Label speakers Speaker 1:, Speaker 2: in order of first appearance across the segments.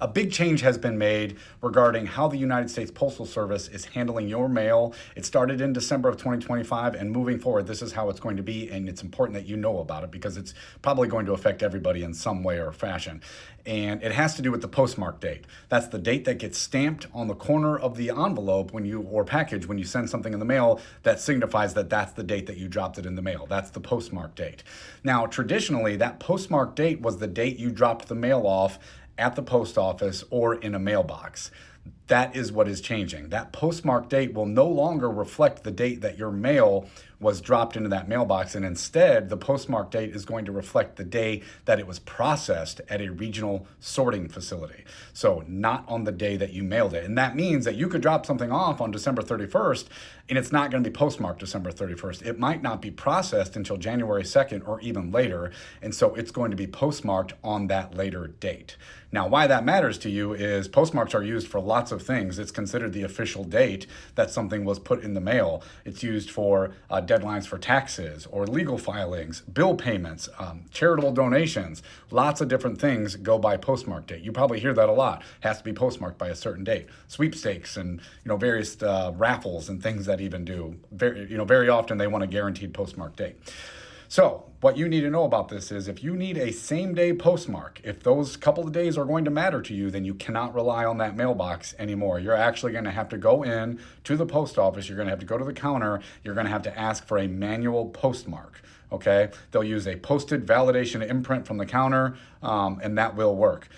Speaker 1: A big change has been made regarding how the United States Postal Service is handling your mail. It started in December of 2025, and moving forward, this is how it's going to be, and it's important that you know about it because it's probably going to affect everybody in some way or fashion. And it has to do with the postmark date. That's the date that gets stamped on the corner of the envelope or package when you send something in the mail that signifies that that's the date that you dropped it in the mail. That's the postmark date. Now, traditionally, that postmark date was the date you dropped the mail off at the post office or in a mailbox. That is what is changing. That postmark date will no longer reflect the date that your mail was dropped into that mailbox, and instead the postmark date is going to reflect the day that it was processed at a regional sorting facility. So not on the day that you mailed it. And that means that you could drop something off on December 31st and it's not going to be postmarked December 31st. It might not be processed until January 2nd or even later, and so it's going to be postmarked on that later date. Now, why that matters to you is postmarks are used for lots of things. It's considered the official date that something was put in the mail. It's used for deadlines for taxes or legal filings, bill payments, charitable donations. Lots of different things go by postmark date. You probably hear that a lot. It has to be postmarked by a certain date. Sweepstakes and various raffles and things that even do. Very often they want a guaranteed postmark date. So what you need to know about this is if you need a same day postmark, if those couple of days are going to matter to you, then you cannot rely on that mailbox anymore. You're actually going to have to go in to the post office. You're going to have to go to the counter. You're going to have to ask for a manual postmark. Okay, they'll use a posted validation imprint from the counter, and that will work.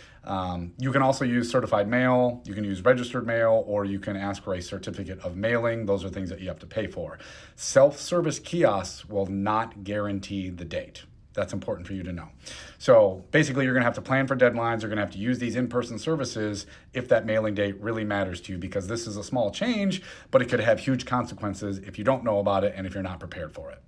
Speaker 1: You can also use certified mail, you can use registered mail, or you can ask for a certificate of mailing. Those are things that you have to pay for. Self-service kiosks will not guarantee the date. That's important for you to know. So basically, you're going to have to plan for deadlines. You're going to have to use these in-person services if that mailing date really matters to you, because this is a small change, but it could have huge consequences if you don't know about it and if you're not prepared for it.